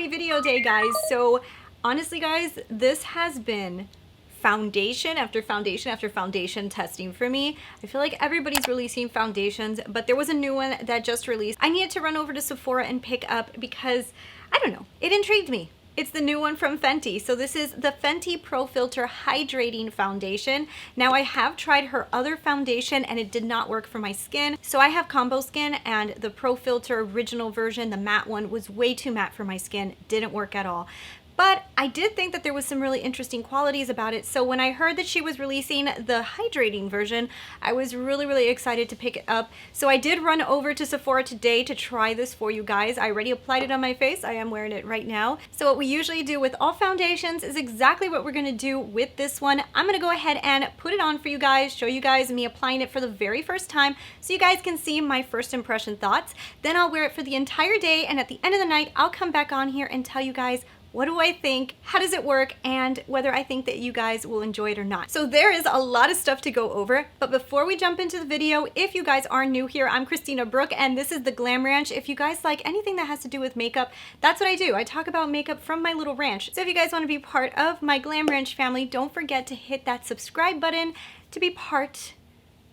happy video day, guys. So honestly, guys, this has been foundation after foundation after foundation testing for me. I feel like everybody's releasing foundations, but there was a new one that just released. I needed to run over to Sephora and pick up because, I don't know, it intrigued me. It's the new one from Fenty. So this is the Fenty Pro Filt'r Hydrating Foundation. Now I have tried her other foundation and it did not work for my skin. So I have combo skin and the Pro Filt'r original version, the matte one, was way too matte for my skin. Didn't work at all. But I did think that there was some really interesting qualities about it. So when I heard that she was releasing the hydrating version, I was really excited to pick it up. So I did run over to Sephora today to try this for you guys. I already applied it on my face. I am wearing it right now. So what we usually do with all foundations is exactly what we're gonna do with this one. I'm gonna go ahead and put it on for you guys, show you guys me applying it for the very first time so you guys can see my first impression thoughts. Then I'll wear it for the entire day, and at the end of the night, I'll come back on here and tell you guys what do I think, how does it work, and whether I think that you guys will enjoy it or not. So there is a lot of stuff to go over, but before we jump into the video, if you guys are new here, I'm Christina Brooke, and this is the Glam Ranch. If you guys like anything that has to do with makeup, that's what I do. I talk about makeup from my little ranch. So if you guys want to be part of my Glam Ranch family, don't forget to hit that subscribe button to be part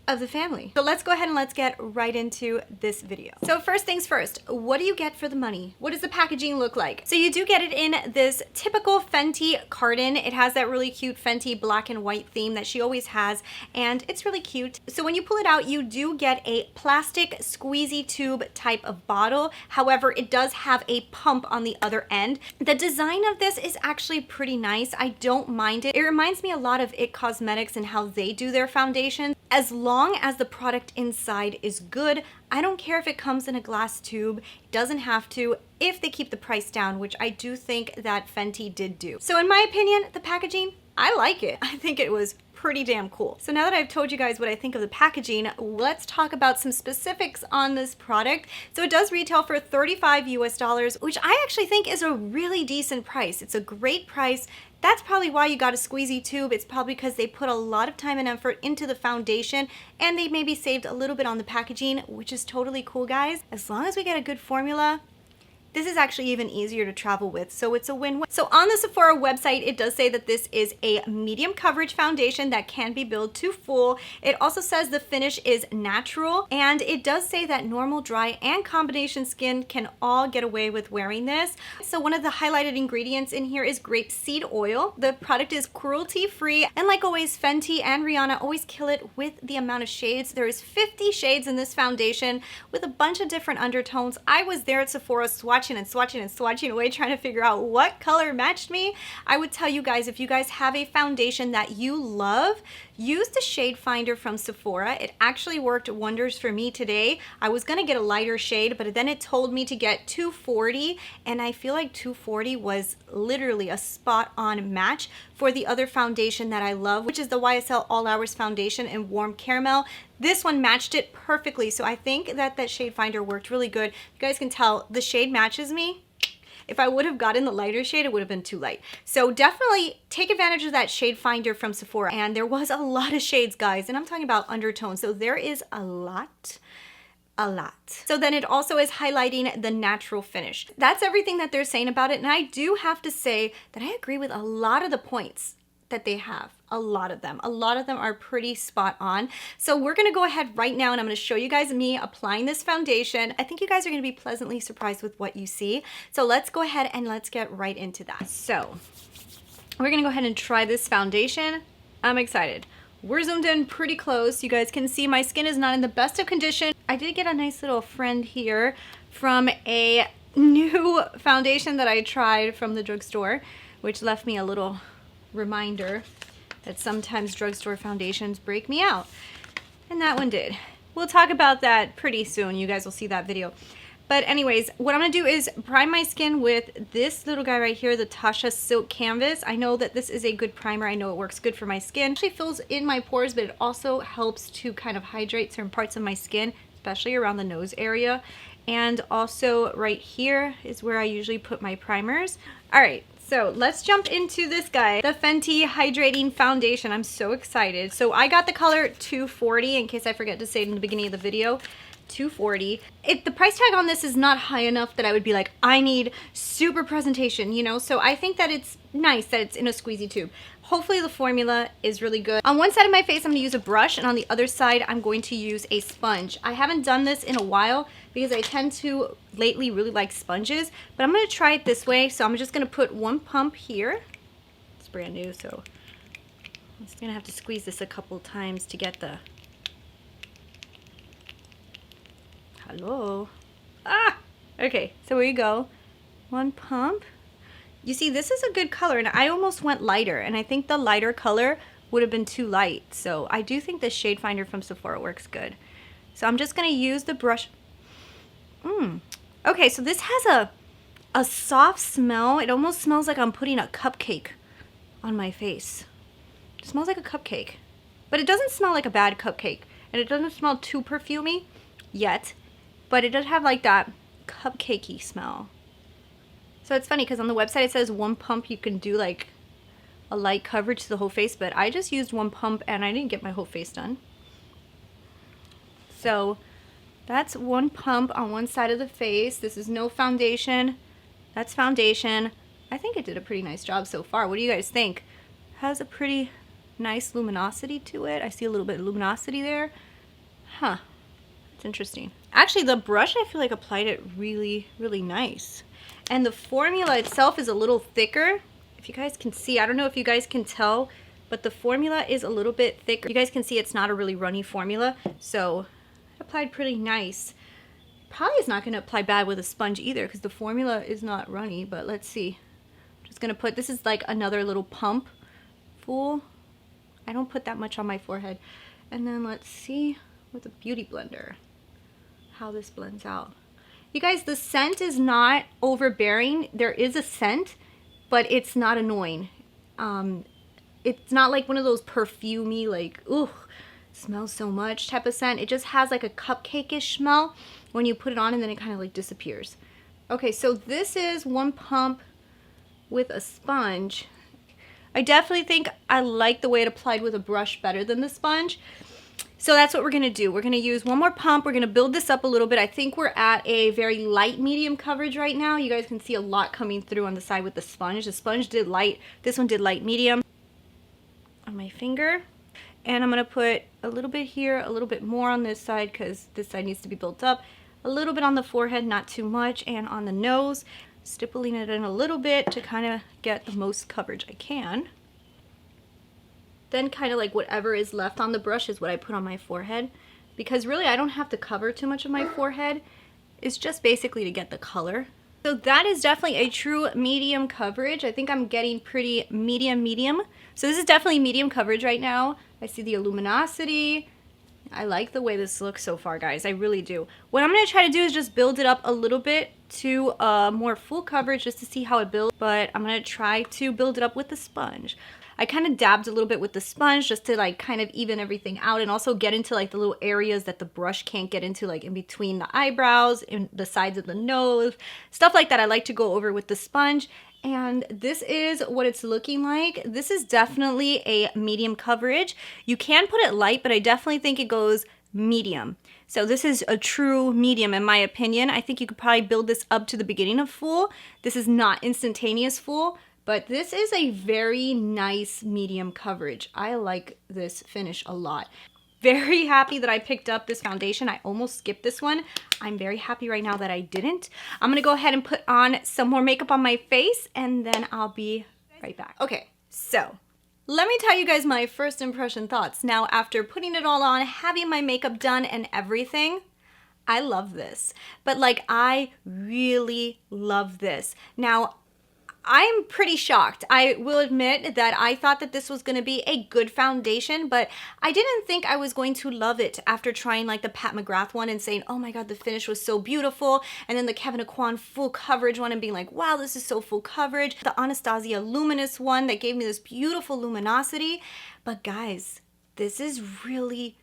of the family. So let's go ahead and let's get right into this video. So first things first, what do you get for the money? What does the packaging look like? So you do get it in this typical Fenty carton. It has that really cute Fenty black and white theme that she always has, and it's really cute. So when you pull it out, you do get a plastic squeezy tube type of bottle. However, it does have a pump on the other end. The design of this is actually pretty nice. I don't mind it. It reminds me a lot of IT Cosmetics and how they do their foundation. As long as the product inside is good, I don't care if it comes in a glass tube. It doesn't have to, if they keep the price down, which I do think that Fenty did do. So in my opinion, the packaging, I like it. I think it was pretty damn cool. So now that I've told you guys what I think of the packaging, let's talk about some specifics on this product. So it does retail for $35 US, which I actually think is a really decent price. It's a great price. That's probably why you got a squeezy tube. It's probably because they put a lot of time and effort into the foundation and they maybe saved a little bit on the packaging, which is totally cool, guys. As long as we get a good formula, this is actually even easier to travel with, so it's a win-win. So on the Sephora website, it does say that this is a medium coverage foundation that can be billed to full. It also says the finish is natural, and it does say that normal, dry, and combination skin can all get away with wearing this. So one of the highlighted ingredients in here is grapeseed oil. The product is cruelty-free, and like always, Fenty and Rihanna always kill it with the amount of shades. There is 50 shades in this foundation with a bunch of different undertones. I was there at Sephora swatching and swatching away trying to figure out what color matched me. I would tell you guys, if you guys have a foundation that you love, use the shade finder from Sephora. It actually worked wonders for me today. I was gonna get a lighter shade, but then it told me to get 240, and I feel like 240 was literally a spot on match for the other foundation that I love, which is the YSL All Hours Foundation in Warm Caramel. This one matched it perfectly, so I think that that shade finder worked really good. You guys can tell the shade matches me. If I would have gotten the lighter shade, it would have been too light. So definitely take advantage of that shade finder from Sephora. And there was a lot of shades, guys, and I'm talking about undertones. So there is a lot. So then it also is highlighting the natural finish. That's everything that they're saying about it. And I do have to say that I agree with a lot of the points that they have. A lot of them are pretty spot on. So we're gonna go ahead right now and I'm gonna show you guys me applying this foundation. I think you guys are gonna be pleasantly surprised with what you see. So let's go ahead and let's get right into that. So we're gonna go ahead and try this foundation. I'm excited. We're zoomed in pretty close. You guys can see my skin is not in the best of condition. I did get a nice little friend here from a new foundation that I tried from the drugstore, which left me a little reminder that sometimes drugstore foundations break me out. And that one did. We'll talk about that pretty soon. You guys will see that video. But anyways, what I'm gonna do is prime my skin with this little guy right here, the Tasha Silk Canvas. I know that this is a good primer. I know it works good for my skin. It actually fills in my pores, but it also helps to kind of hydrate certain parts of my skin, especially around the nose area. And also right here is where I usually put my primers. All right. So let's jump into this guy, the Fenty Hydrating Foundation. I'm so excited. So I got the color 240, in case I forget to say it in the beginning of the video. $240. The price tag on this is not high enough that I would be like, I need super presentation, you know? So I think that it's nice that it's in a squeezy tube. Hopefully the formula is really good. On one side of my face, I'm gonna use a brush, and on the other side, I'm going to use a sponge. I haven't done this in a while because I tend to lately really like sponges, but I'm gonna try it this way. So I'm just gonna put one pump here. It's brand new, so I'm just gonna have to squeeze this a couple times to get the, hello. Ah, okay, so here you go. One pump. You see, this is a good color, and I almost went lighter, and I think the lighter color would have been too light. So I do think the shade finder from Sephora works good. So I'm just gonna use the brush. Okay, so this has a soft smell. It almost smells like I'm putting a cupcake on my face. It smells like a cupcake, but it doesn't smell like a bad cupcake, and it doesn't smell too perfumey yet, but it does have like that cupcakey smell. So it's funny because on the website it says one pump you can do like a light coverage to the whole face, but I just used one pump and I didn't get my whole face done. So that's one pump on one side of the face. This is no foundation. That's foundation. I think it did a pretty nice job so far. What do you guys think? Has a pretty nice luminosity to it. I see a little bit of luminosity there. Huh. It's interesting. Actually, the brush I feel like applied it really, really nice. And the formula itself is a little thicker. If you guys can see, I don't know if you guys can tell, but the formula is a little bit thicker. You guys can see it's not a really runny formula, so it applied pretty nice. Probably is not going to apply bad with a sponge either because the formula is not runny, but let's see. I'm just going to put, this is like another little pump full. I don't put that much on my forehead. And then let's see with a beauty blender how this blends out. You guys, the scent is not overbearing. There is a scent, but it's not annoying. It's not like one of those perfumey, like, ooh, smells so much type of scent. It just has like a cupcake-ish smell when you put it on, and then it kind of like disappears. Okay, so this is one pump with a sponge. I definitely think I like the way it applied with a brush better than the sponge. So that's what we're gonna do. We're gonna use one more pump. We're gonna build this up a little bit. I think we're at a very light medium coverage right now. You guys can see a lot coming through on the side with the sponge. The sponge did light, this one did light medium. On my finger. And I'm gonna put a little bit here, a little bit more on this side because this side needs to be built up. A little bit on the forehead, not too much, and on the nose. Stippling it in a little bit to kind of get the most coverage I can. Then kind of like whatever is left on the brush is what I put on my forehead, because really I don't have to cover too much of my forehead. It's just basically to get the color. So that is definitely a true medium coverage. I think I'm getting pretty medium. So this is definitely medium coverage right now. I see the luminosity. I like the way this looks so far, guys. I really do. What I'm going to try to do is just build it up a little bit to more full coverage just to see how it builds. But I'm going to try to build it up with the sponge. I kind of dabbed a little bit with the sponge just to like kind of even everything out and also get into like the little areas that the brush can't get into, like in between the eyebrows, in the sides of the nose, stuff like that. I like to go over with the sponge. And this is what it's looking like. This is definitely a medium coverage. You can put it light, but I definitely think it goes medium. So this is a true medium in my opinion. I think you could probably build this up to the beginning of full. This is not instantaneous full, but this is a very nice medium coverage. I like this finish a lot. Very happy that I picked up this foundation. I almost skipped this one. I'm very happy right now that I didn't. I'm gonna go ahead and put on some more makeup on my face and then I'll be right back. Okay, so let me tell you guys my first impression thoughts. Now, after putting it all on, having my makeup done and everything, I love this. But like, I really love this. Now, I'm pretty shocked. I will admit that I thought that this was going to be a good foundation, but I didn't think I was going to love it after trying like the Pat McGrath one and saying, oh my god, the finish was so beautiful, and then the Kevyn Aucoin full coverage one and being like, wow, this is so full coverage. The Anastasia luminous one that gave me this beautiful luminosity. But guys, this is really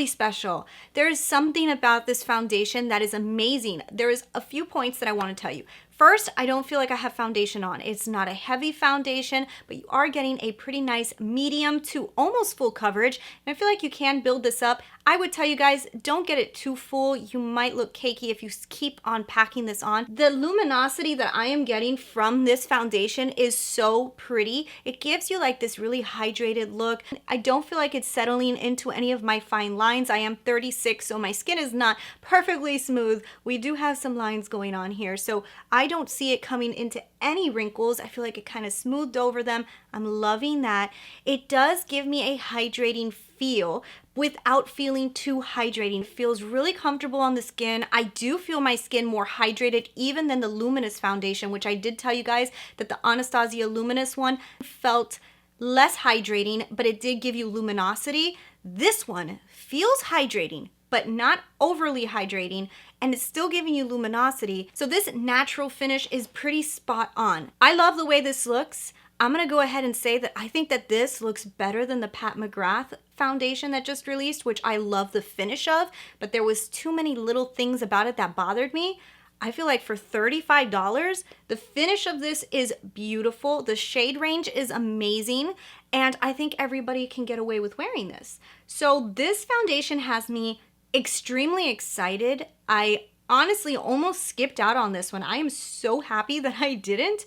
special. There is something about this foundation that is amazing. There is a few points that I want to tell you. first, I don't feel like I have foundation on. It's not a heavy foundation, but you are getting a pretty nice medium to almost full coverage. And I feel like you can build this up. I would tell you guys, don't get it too full. You might look cakey if you keep on packing this on. The luminosity that I am getting from this foundation is so pretty. It gives you like this really hydrated look. I don't feel like it's settling into any of my fine lines. I am 36, so my skin is not perfectly smooth. We do have some lines going on here, so I don't see it coming into any wrinkles. I feel like it kind of smoothed over them. I'm loving that. It does give me a hydrating feel without feeling too hydrating. It feels really comfortable on the skin. I do feel my skin more hydrated even than the Luminous foundation, which I did tell you guys that the Anastasia Luminous one felt less hydrating, but it did give you luminosity. This one feels hydrating, but not overly hydrating, and it's still giving you luminosity. So this natural finish is pretty spot on. I love the way this looks. I'm gonna go ahead and say that I think that this looks better than the Pat McGrath foundation that just released, which I love the finish of, but there was too many little things about it that bothered me. I feel like for $35, the finish of this is beautiful. The shade range is amazing, and I think everybody can get away with wearing this. So this foundation has me extremely excited. I honestly almost skipped out on this one. I am so happy that I didn't.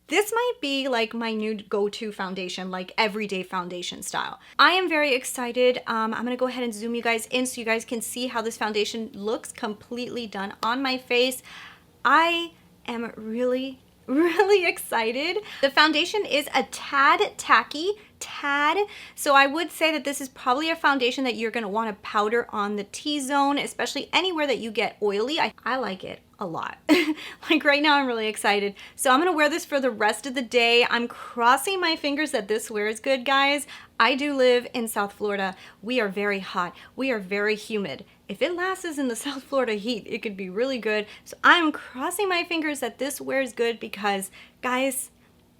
This might be like my new go-to foundation, like everyday foundation style. I am very excited. I'm gonna go ahead and zoom you guys in so you guys can see how this foundation looks completely done on my face. I am really excited. The foundation is a tad tacky, so I would say that this is probably a foundation that you're gonna wanna powder on the T-zone, especially anywhere that you get oily. I like it a lot. Like right now I'm really excited. So I'm gonna wear this for the rest of the day. I'm crossing my fingers that this wears good, guys. I do live in South Florida. We are very hot. We are very humid. If it lasts in the South Florida heat, it could be really good. So I'm crossing my fingers that this wears good because, guys,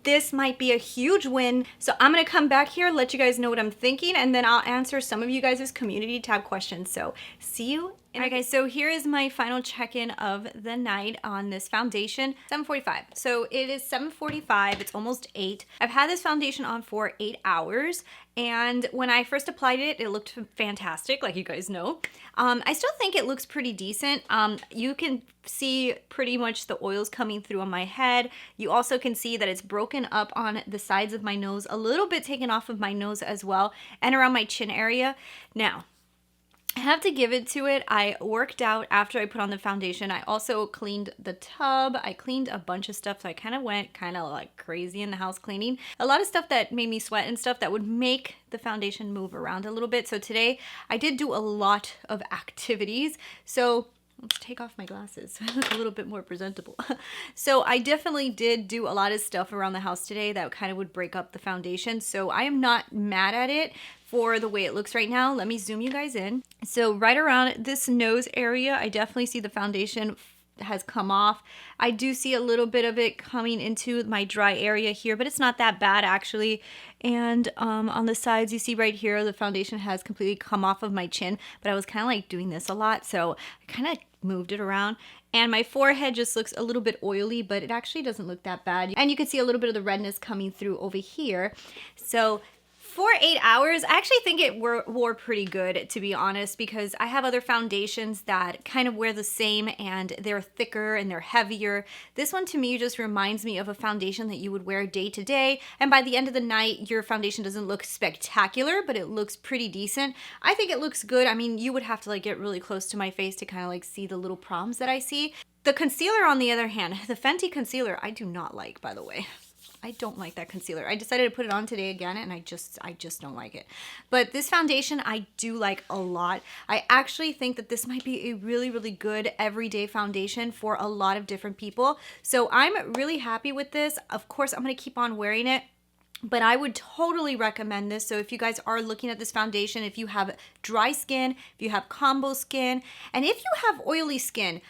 this might be a huge win. So I'm gonna come back here, let you guys know what I'm thinking, and then I'll answer some of you guys' community tab questions. So see you. Alright guys, so here is my final check-in of the night on this foundation. 7:45. So it is 7:45, it's almost 8. I've had this foundation on for 8 hours, and when I first applied it, it looked fantastic, like you guys know. I still think it looks pretty decent. You can see pretty much the oils coming through on my head. You also can see that it's broken up on the sides of my nose, a little bit taken off of my nose as well, and around my chin area. Now, I have to give it to it. I worked out after I put on the foundation. I also cleaned the tub. I cleaned a bunch of stuff, so I kind of went like crazy in the house cleaning. A lot of stuff that made me sweat and stuff that would make the foundation move around a little bit. So today I did do a lot of activities. So let's take off my glasses so I look a little bit more presentable. So I definitely did do a lot of stuff around the house today that kind of would break up the foundation. So I am not mad at it for the way it looks right now. Let me zoom you guys in. So right around this nose area, I definitely see the foundation has come off. I do see a little bit of it coming into my dry area here, but it's not that bad actually. And on the sides, you see right here, the foundation has completely come off of my chin, but I was kind of like doing this a lot, so I kind of moved it around. And my forehead just looks a little bit oily, but it actually doesn't look that bad. And you can see a little bit of the redness coming through over here. So for 8 hours, I actually think it wore pretty good, to be honest, because I have other foundations that kind of wear the same and they're thicker and they're heavier. This one to me just reminds me of a foundation that you would wear day to day, and by the end of the night, your foundation doesn't look spectacular, but it looks pretty decent. I think it looks good. I mean, you would have to like get really close to my face to kind of like see the little problems that I see. The concealer, on the other hand, the Fenty concealer, I do not like, by the way. I don't like that concealer. I decided to put it on today again, and I just don't like it. But this foundation I do like a lot. I actually think that this might be a really good everyday foundation for a lot of different people. So I'm really happy with this. Of course, I'm gonna keep on wearing it, but I would totally recommend this. So if you guys are looking at this foundation, if you have dry skin, if you have combo skin, and if you have oily skin,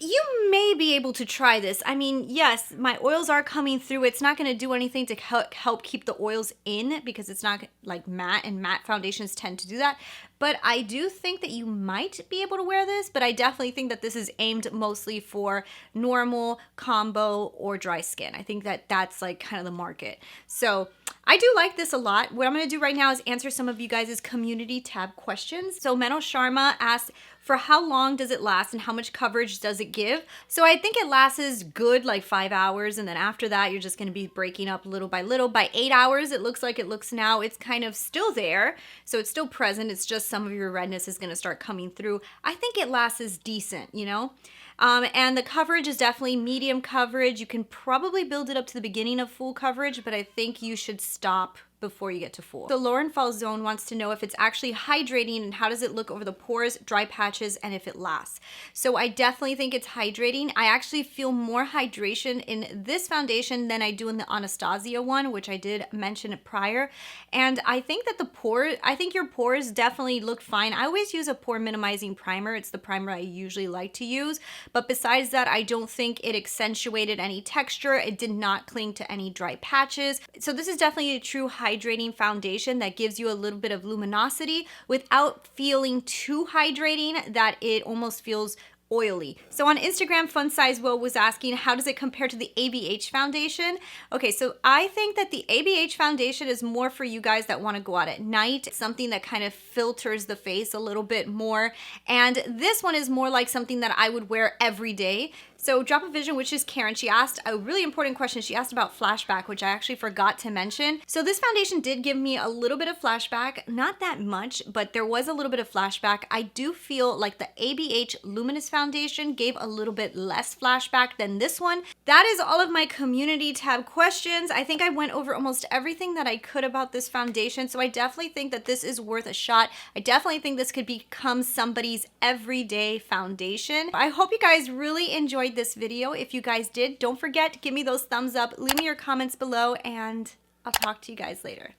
you may be able to try this. I mean, yes, my oils are coming through. It's not going to do anything to help keep the oils in because it's not like matte, and matte foundations tend to do that. But I do think that you might be able to wear this, but I definitely think that this is aimed mostly for normal, combo, or dry skin. I think that that's like kind of the market. So I do like this a lot. What I'm going to do right now is answer some of you guys' community tab questions. So Menno Sharma asked, for how long does it last and how much coverage does it give? So I think it lasts good like 5 hours, and then after that you're just going to be breaking up little by little. By 8 hours, it looks like it looks now, it's kind of still there. So it's still present. It's just some of your redness is going to start coming through. I think it lasts decent, you know? And the coverage is definitely medium coverage. You can probably build it up to the beginning of full coverage, but I think you should stop before you get to full. So Lauren Falzone wants to know if it's actually hydrating and how does it look over the pores, dry patches, and if it lasts. So I definitely think it's hydrating. I actually feel more hydration in this foundation than I do in the Anastasia one, which I did mention prior. And I think that your pores definitely look fine. I always use a pore minimizing primer. It's the primer I usually like to use. But besides that, I don't think it accentuated any texture. It did not cling to any dry patches. So this is definitely a true hydrating foundation that gives you a little bit of luminosity without feeling too hydrating that it almost feels oily. So on Instagram, Fun Size Will was asking, how does it compare to the ABH foundation? Okay, so I think that the ABH foundation is more for you guys that want to go out at night, something that kind of filters the face a little bit more. And this one is more like something that I would wear every day. So Drop of Vision, which is Karen, she asked a really important question. She asked about flashback, which I actually forgot to mention. So this foundation did give me a little bit of flashback, not that much, but there was a little bit of flashback. I do feel like the ABH Luminous foundation gave a little bit less flashback than this one. That is all of my community tab questions. I think I went over almost everything that I could about this foundation. So I definitely think that this is worth a shot. I definitely think this could become somebody's everyday foundation. I hope you guys really enjoyed this video. If you guys did, don't forget to give me those thumbs up, leave me your comments below, and I'll talk to you guys later.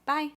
Bye.